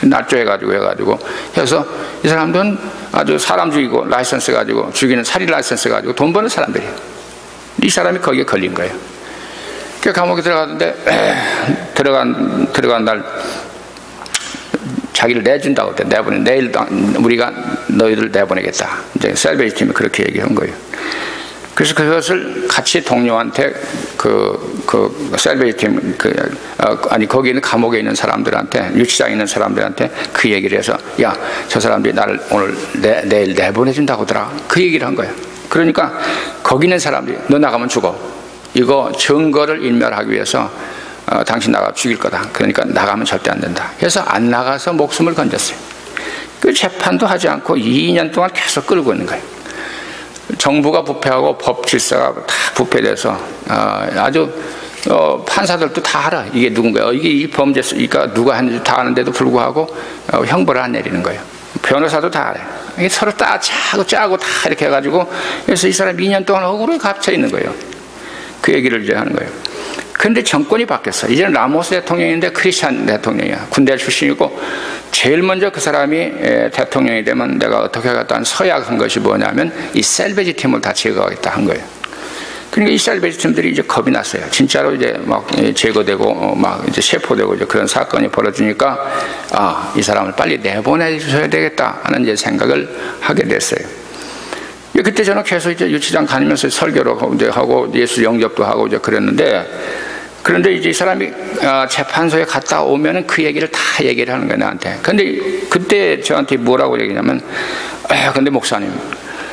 날조해가지고 해서 이 사람들은 아주 사람 죽이고 라이선스 가지고 죽이는 살인 라이선스 가지고 돈 버는 사람들이에요. 이 사람이 거기에 걸린 거예요. 그 감옥에 들어갔는데 들어간 날 자기를 내준다고 때 내일 우리가 너희들 내보내겠다. 이제 셀베이지 팀이 그렇게 얘기한 거예요. 그래서 그것을 같이 동료한테 그 셀베이지 팀 아니 거기 있는 감옥에 있는 사람들한테 유치장에 있는 사람들한테 그 얘기를 해서 야 저 사람들이 나를 오늘 내일 내보내준다고 하더라. 그 얘기를 한 거예요. 그러니까 거기 있는 사람들이 너 나가면 죽어. 이거 증거를 인멸하기 위해서 당신 나가 죽일 거다. 그러니까 나가면 절대 안 된다. 그래서 안 나가서 목숨을 건졌어요. 그 재판도 하지 않고 2년 동안 계속 끌고 있는 거예요. 정부가 부패하고 법 질서가 다 부패돼서 아주 판사들도 다 알아. 이게 누군가요? 이게 이 범죄가 누가 했는지 다 아는데도 불구하고 형벌을 안 내리는 거예요. 변호사도 다 알아요. 이게 서로 짜고 다 이렇게 해가지고, 그래서 이 사람이 2년 동안 억울하게 갇혀 있는 거예요. 그 얘기를 이제 하는 거예요. 근데 정권이 바뀌었어. 이제는 라모스 대통령인데 크리스찬 대통령이야. 군대 출신이고, 제일 먼저 그 사람이 대통령이 되면 내가 어떻게 하겠다는 서약한 것이 뭐냐면 이 셀베지 팀을 다 제거하겠다 한 거예요. 그러니까 이 셀베지 팀들이 이제 겁이 났어요. 진짜로 이제 막 제거되고 막 이제 체포되고 이제 그런 사건이 벌어지니까 이 사람을 빨리 내보내 주셔야 되겠다 하는 이제 생각을 하게 됐어요. 그때 저는 계속 이제 유치장 다니면서 설교를 하고 예수 영접도 하고 이제 그런데 이제 이 사람이 재판소에 갔다 오면은 그 얘기를 다 얘기를 하는 거예요, 나한테. 근데 그때 저한테 뭐라고 얘기냐면, 근데 목사님,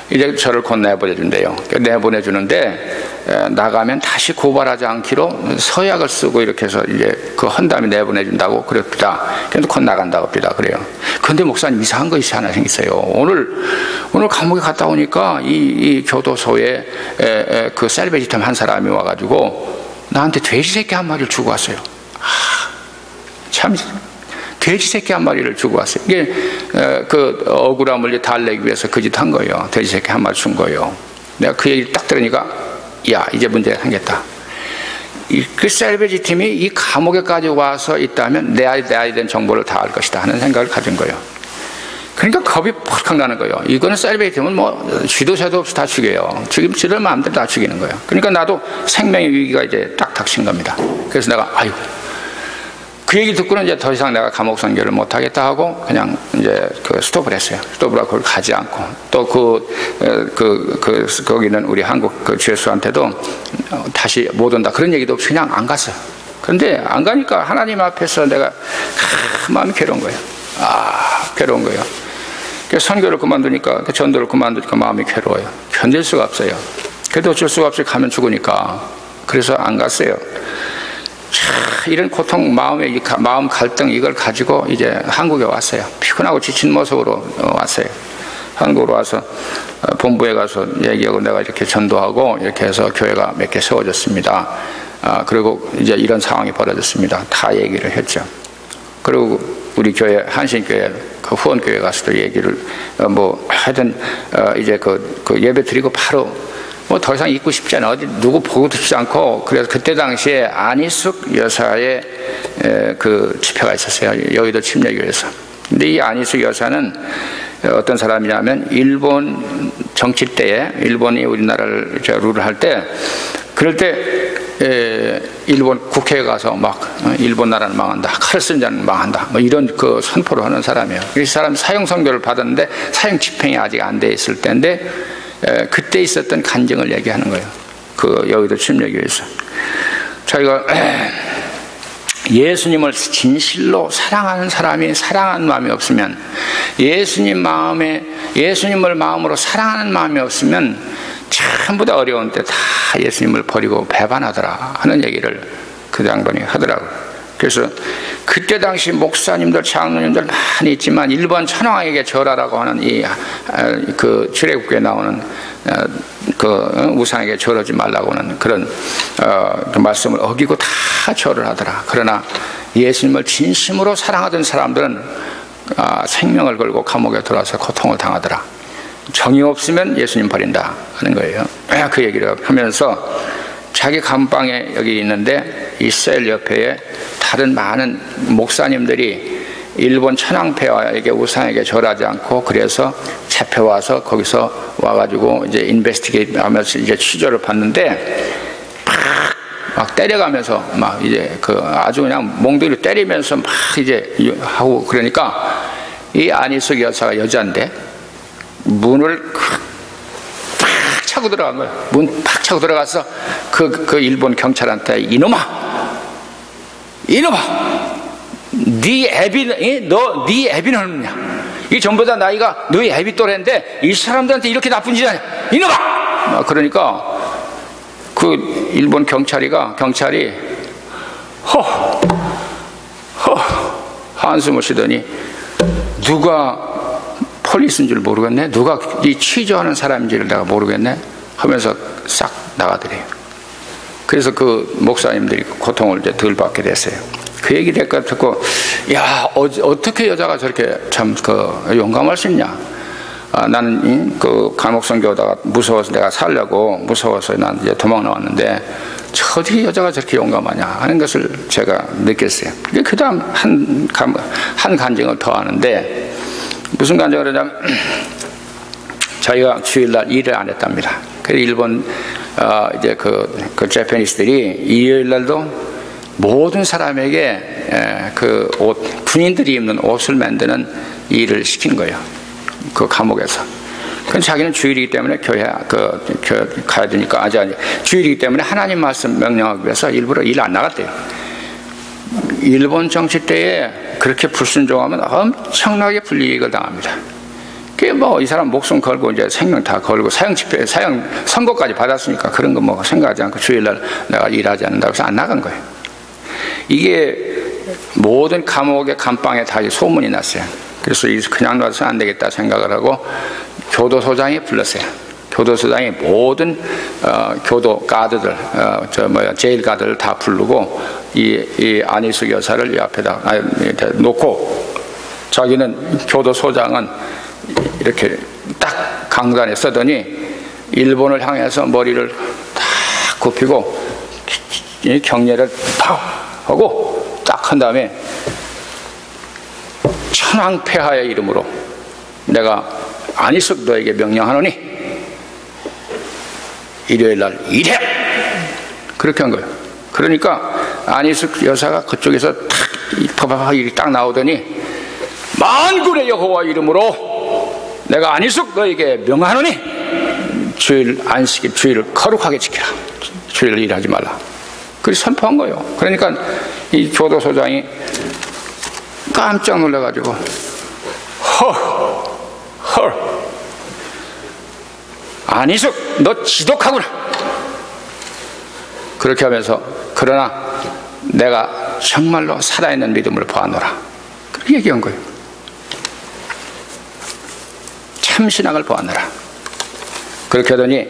이제 저를 곧 내보내준대요. 내보내주는데, 나가면 다시 고발하지 않기로 서약을 쓰고 이렇게 해서 이제 그 헌담이 내보내준다고 그럽니다. 그래서 곧 나간다고 합니다. 그래요. 근데 목사님, 이상한 것이 하나 생겼어요. 오늘 감옥에 갔다 오니까 이 교도소에 그 셀베지팀 한 사람이 와가지고 나한테 돼지 새끼 한 마리를 주고 왔어요. 참, 돼지 새끼 한 마리를 주고 왔어요. 이게 그 억울함을 달래기 위해서 그 짓 한 거예요. 돼지 새끼 한 마리 준 거예요. 내가 그 얘기를 딱 들으니까, 야, 이제 문제가 생겼다. 그 셀베지 팀이 이 감옥에까지 와서 있다면 내 아이된 정보를 다 알 것이다 하는 생각을 가진 거예요. 그러니까 겁이 팍팍 나는 거예요. 이거는 셀베지 팀은 뭐 쥐도 새도 없이 다 죽여요. 지들 마음대로 다 죽이는 거예요. 그러니까 나도 생명의 위기가 이제 딱 닥친 겁니다. 그래서 내가 그 얘기 듣고는 이제 더 이상 내가 감옥 선교를 못 하겠다 하고 그냥 이제 그 스톱을 했어요. 스톱을 하고 그걸 가지 않고 또 거기는 우리 한국 그 죄수한테도 다시 못 온다 그런 얘기도 없이 그냥 안 갔어요. 그런데 안 가니까 하나님 앞에서 내가 마음이 괴로운 거예요. 괴로운 거예요. 선교를 그만두니까, 전도를 그만두니까 마음이 괴로워요. 견딜 수가 없어요. 그래도 어쩔 수가 없이 가면 죽으니까. 그래서 안 갔어요. 이런 고통, 마음 갈등 이걸 가지고 이제 한국에 왔어요. 피곤하고 지친 모습으로 왔어요. 한국으로 와서 본부에 가서 얘기하고 내가 이렇게 전도하고 이렇게 해서 교회가 몇 개 세워졌습니다. 그리고 이제 이런 상황이 벌어졌습니다. 다 얘기를 했죠. 그리고 우리 교회 한신교회 그 후원교회 가서도 얘기를 하여튼 이제 그 예배 드리고 바로 더 이상 있고 싶지 않아. 어디 누구 보고도 싶지 않고. 그래서 그때 당시에 안희숙 여사의 그 집회가 있었어요. 여의도 침례교회에서. 근데 이 안희숙 여사는 어떤 사람이냐면 일본 정치 때에 일본이 우리나라를 룰을 할 때 그럴 때 일본 국회에 가서 막 일본 나라는 망한다, 칼 쓴 자는 망한다, 뭐 이런 그 선포를 하는 사람이에요. 이 사람 사형 선고를 받았는데 사형 집행이 아직 안 돼 있을 때인데 그때 있었던 간증을 얘기하는 거예요. 그 여의도 침례교회에서 자기가 예수님을 진실로 사랑하는 사람이 사랑하는 마음이 없으면, 예수님을 마음으로 사랑하는 마음이 없으면 전부 다 어려운 때 다 예수님을 버리고 배반하더라 하는 얘기를 그 장본이 하더라고요. 그래서 그때 당시 목사님들, 장로님들 많이 있지만 일본 천황에게 절하라고 하는 그 출애굽기에 나오는 그 우상에게 절하지 말라고 하는 그런 그 말씀을 어기고 다 절을 하더라. 그러나 예수님을 진심으로 사랑하던 사람들은 생명을 걸고 감옥에 들어와서 고통을 당하더라. 정이 없으면 예수님 버린다 하는 거예요. 그 얘기를 하면서 자기 감방에 여기 있는데 이 셀 옆에 다른 많은 목사님들이 일본 천황폐하에게 우상에게 절하지 않고 그래서 잡혀와서 거기서 와가지고 이제 인베스티게이트 하면서 이제 취조를 받는데 막 때려가면서 막 이제 그 아주 그냥 몽둥이로 때리면서 막 이제 하고 그러니까 이 안희숙 여사가 여자인데 문을 팍 차고 들어간 거예요. 문 팍 차고 들어가서 그 일본 경찰한테 이놈아 네 애비는 없느냐? 이 전부 다 나이가 너희 애비 또래인데 이 사람들한테 이렇게 나쁜 짓 하냐? 이놈아! 그러니까 그 일본 경찰이 한숨을 쉬더니 누가 폴리스인 줄 모르겠네, 누가 이 취조하는 사람인지를 내가 모르겠네 하면서 싹 나가더래요. 그래서 그 목사님들이 고통을 이제 덜 받게 됐어요. 그 얘기 듣고 야 어떻게 여자가 저렇게 참 그 용감할 수 있냐? 나는 그 감옥 선교하다가 무서워서 내가 살려고 무서워서 난 이제 도망 나왔는데 어떻게 여자가 저렇게 용감하냐 하는 것을 제가 느꼈어요. 그 다음 한 간증을 더 하는데 무슨 간증을 하냐면 저희가 주일날 일을 안 했답니다. 그래서 일본 이제 그 재패니스들이 일요일날도 모든 사람에게 그 옷, 군인들이 입는 옷을 만드는 일을 시킨 거예요. 그 감옥에서. 그건 자기는 주일이기 때문에 교회 가야 되니까 아직 주일이기 때문에 하나님 말씀 명령하기 위해서 일부러 일 안 나갔대요. 일본 정치 때에 그렇게 불순종하면 엄청나게 불이익을 당합니다. 그게 뭐 이 사람 목숨 걸고 이제 생명 다 걸고 사형 선고까지 받았으니까 그런 거 뭐 생각하지 않고 주일날 내가 일하지 않는다고 해서 안 나간 거예요. 이게 모든 감옥의 감방에 다 소문이 났어요. 그래서 그냥 놔서 안 되겠다 생각을 하고 교도소장이 불렀어요. 교도소장이 모든 교도 가드들, 제일 가드를 다 부르고 이 안희숙 여사를 이 앞에다 놓고 자기는 교도소장은 이렇게 딱 강단에 서더니 일본을 향해서 머리를 딱 굽히고 경례를 탁 하고 딱 한 다음에 천황폐하의 이름으로 내가 안희숙 너에게 명령하노니 일요일날 일해! 그렇게 한 거예요. 그러니까 안희숙 여사가 그쪽에서 딱 나오더니 만군의 여호와 이름으로 내가 안희숙 너에게 명하노니 주일 안식일 주일을 거룩하게 지키라. 주일을 일하지 말라. 그래서 선포한 거예요. 그러니까 이 교도소장이 깜짝 놀라가지고 헐 안희숙 너 지독하구나. 그렇게 하면서 그러나 내가 정말로 살아있는 믿음을 보았노라. 그렇게 얘기한 거예요. 참신앙을 보았노라. 그렇게 하더니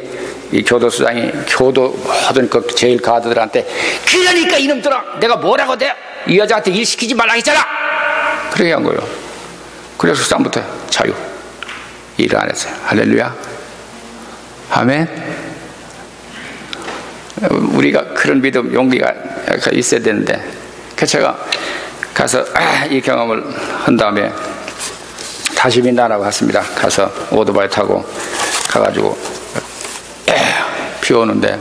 이 교도소장이 교도 모든 그 제일 가드들한테 그러니까 이놈들아 내가 뭐라고 돼? 이 여자한테 일 시키지 말라 했잖아. 그렇게 한 거예요. 그래서 그 다음부터 자유 일을 안 했어요. 할렐루야. 아멘. 우리가 그런 믿음 용기가 있어야 되는데 그래서 제가 가서 이 경험을 한 다음에 다시 민다나고 갔습니다. 가서 오토바이 타고 가가지고 비 오는데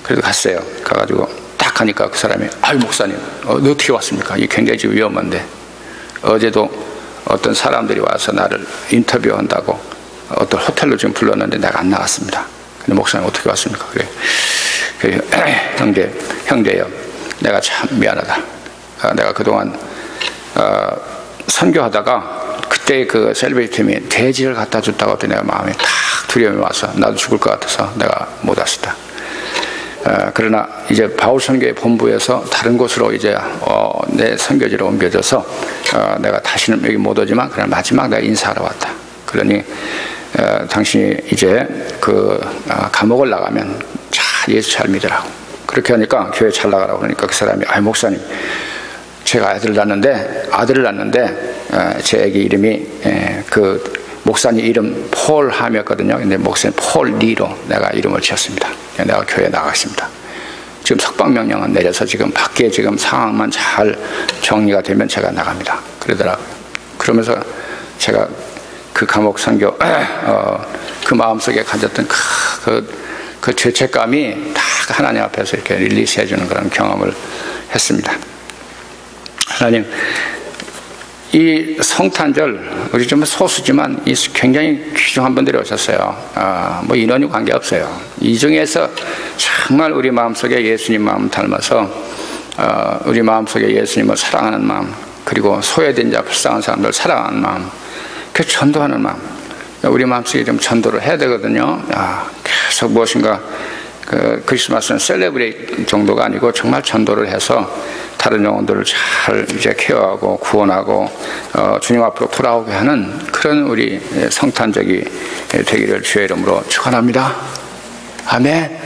그래도 갔어요. 가가지고 딱 가니까 그 사람이 아유 목사님 너 어떻게 왔습니까? 이게 굉장히 지금 위험한데 어제도 어떤 사람들이 와서 나를 인터뷰한다고 어떤 호텔로 지금 불렀는데 내가 안 나갔습니다. 근데 목사님 어떻게 왔습니까? 그래 형제요 내가 참 미안하다. 내가 그동안 선교하다가 그때 그 셀베이 팀이 돼지를 갖다 줬다고 했더니 내가 마음이 탁 두려움이 와서 나도 죽을 것 같아서 내가 못 왔었다. 그러나 이제 바울 선교의 본부에서 다른 곳으로 이제 내 선교지로 옮겨져서 내가 다시는 여기 못 오지만 그냥 마지막 내가 인사하러 왔다. 그러니 당신이 이제 그 감옥을 나가면 예수 잘 믿으라고. 그렇게 하니까 교회 잘 나가라고 그러니까 그 사람이 목사님 제가 아들을 낳는데 제 아기 이름이 그 목사님 이름 폴 함이었거든요. 근데 목사님 폴 리로 내가 이름을 지었습니다. 내가 교회에 나가겠습니다. 지금 석방 명령은 내려서 지금 밖에 지금 상황만 잘 정리가 되면 제가 나갑니다. 그러더라고요. 그러면서 제가 그 감옥 선교 그 마음속에 가졌던 그 죄책감이 다 하나님 앞에서 이렇게 릴리스해 주는 그런 경험을 했습니다. 하나님 이 성탄절 우리 좀 소수지만 굉장히 귀중한 분들이 오셨어요. 뭐 인원이 관계없어요. 이 중에서 정말 우리 마음속에 예수님 마음 닮아서 우리 마음속에 예수님을 사랑하는 마음 그리고 소외된 자 불쌍한 사람들 사랑하는 마음 그 전도하는 마음 우리 마음속에 좀 전도를 해야 되거든요. 계속 무엇인가 그 크리스마스는 셀레브레이트 정도가 아니고 정말 전도를 해서 다른 영혼들을 잘 이제 케어하고 구원하고 주님 앞으로 돌아오게 하는 그런 우리 성탄절이 되기를 주의 이름으로 축원합니다. 아멘.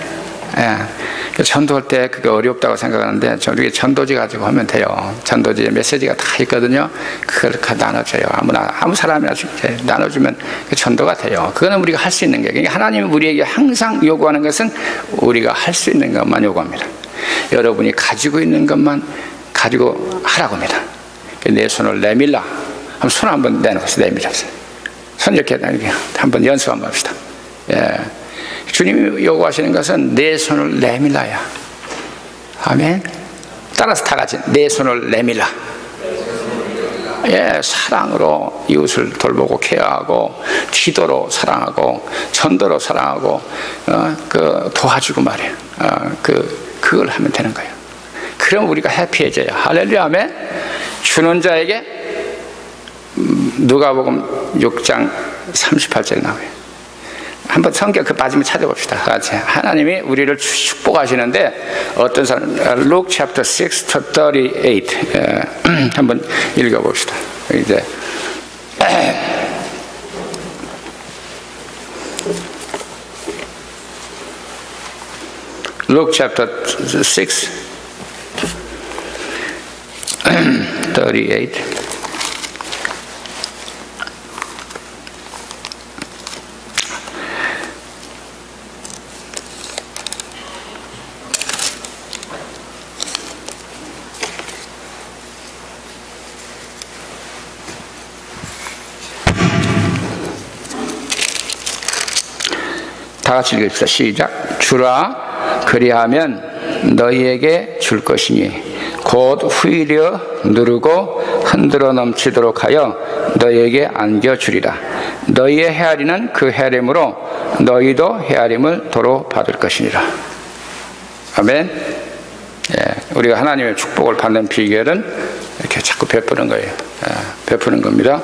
전도할 때 그게 어렵다고 생각하는데 우리 전도지 가지고 하면 돼요. 전도지에 메시지가 다 있거든요. 그걸 나눠줘요. 아무 사람이나 나눠주면 그 전도가 돼요. 그거는 우리가 할 수 있는 게, 그러니까 하나님은 우리에게 항상 요구하는 것은 우리가 할 수 있는 것만 요구합니다. 여러분이 가지고 있는 것만 가지고 하라고 합니다. 내 손을 내밀라. 손 한번 내놓으세요. 내밀어보세요. 손 이렇게 한번 연습 한번 합시다. 예. 주님이 요구하시는 것은 내 손을 내밀라야. 아멘. 따라서 다 같이 내 손을 내밀라. 예, 사랑으로 이웃을 돌보고 케어하고, 기도로 사랑하고, 전도로 사랑하고, 도와주고 말이에요. 그걸 하면 되는 거예요. 그럼 우리가 해피해져요. 할렐루야. 아멘. 주는 자에게 누가복음 6장 38절에 나와요. 한번 성경 그 빠지면 찾아봅시다. 같이. 하나님이 우리를 축복하시는데 어떤 사람, Luke chapter 6 to 38 한번 읽어봅시다. 이제 Luke chapter 6 38 다 같이 읽읍시다. 시작. 주라 그리하면 너희에게 줄 것이니 곧 후이려 누르고 흔들어 넘치도록 하여 너희에게 안겨주리라. 너희의 헤아리는 그 헤아림으로 너희도 헤아림을 도로 받을 것이니라. 아멘. 예, 우리가 하나님의 축복을 받는 비결은 이렇게 자꾸 베푸는 거예요. 베푸는 겁니다.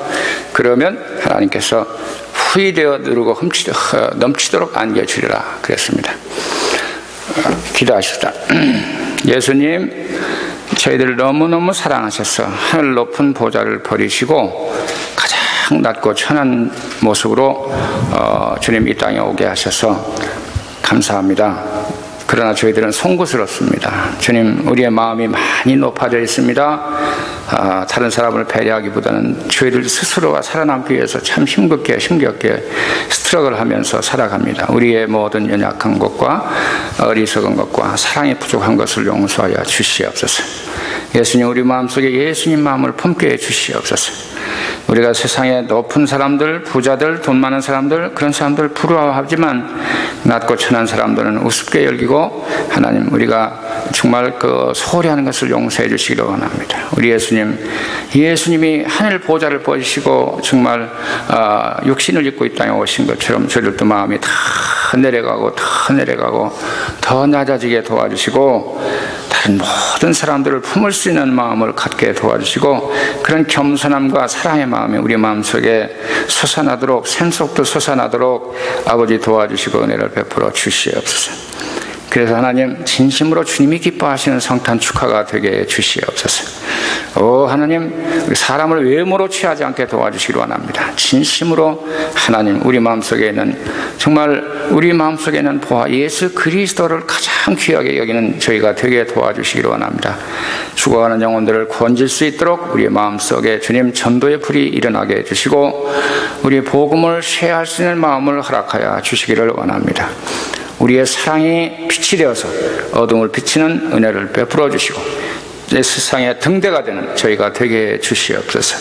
그러면 하나님께서 후이되어 누르고 넘치도록 안겨주리라 그랬습니다. 기도하시다. 예수님, 저희들을 너무너무 사랑하셔서 하늘 높은 보좌를 버리시고 가장 낮고 천한 모습으로 주님 이 땅에 오게 하셔서 감사합니다. 그러나 저희들은 송구스럽습니다. 주님, 우리의 마음이 많이 높아져 있습니다. 다른 사람을 배려하기보다는 저희들 스스로가 살아남기 위해서 참 힘겹게 스트럭을 하면서 살아갑니다. 우리의 모든 연약한 것과 어리석은 것과 사랑이 부족한 것을 용서하여 주시옵소서. 예수님, 우리 마음속에 예수님 마음을 품게 해 주시옵소서. 우리가 세상에 높은 사람들, 부자들, 돈 많은 사람들, 그런 사람들 부러워하지만 낮고 천한 사람들은 우습게 여기고, 하나님, 우리가 정말 소홀히 하는 것을 용서해 주시기를 원합니다. 우리 예수님이 하늘 보좌를 버리시고 정말 육신을 입고 이 땅에 오신 것처럼 저희들도 마음이 다 내려가고 더 낮아지게 도와주시고, 다른 모든 사람들을 품을 수 있는 마음을 갖게 도와주시고, 그런 겸손함과 사랑의 마음이 우리 마음속에 솟아나도록, 샘속도 솟아나도록 아버지 도와주시고 은혜를 베풀어 주시옵소서. 그래서 하나님, 진심으로 주님이 기뻐하시는 성탄 축하가 되게 해 주시옵소서. 하나님, 사람을 외모로 취하지 않게 도와주시기 원합니다. 진심으로 하나님, 우리 마음속에는 정말 우리 마음속에는 보아 예수 그리스도를 가장 귀하게 여기는 저희가 되게 도와주시기 원합니다. 죽어가는 영혼들을 건질 수 있도록 우리의 마음속에 주님 전도의 불이 일어나게 해주시고, 우리의 복음을 쉐어할 수 있는 마음을 허락하여 주시기를 원합니다. 우리의 사랑이 빛이 되어서 어둠을 비치는 은혜를 베풀어 주시고, 이 세상의 등대가 되는 저희가 되게 해 주시옵소서.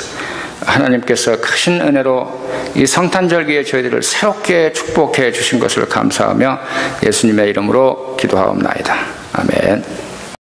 하나님께서 크신 은혜로 이 성탄절기에 저희들을 새롭게 축복해 주신 것을 감사하며 예수님의 이름으로 기도하옵나이다. 아멘.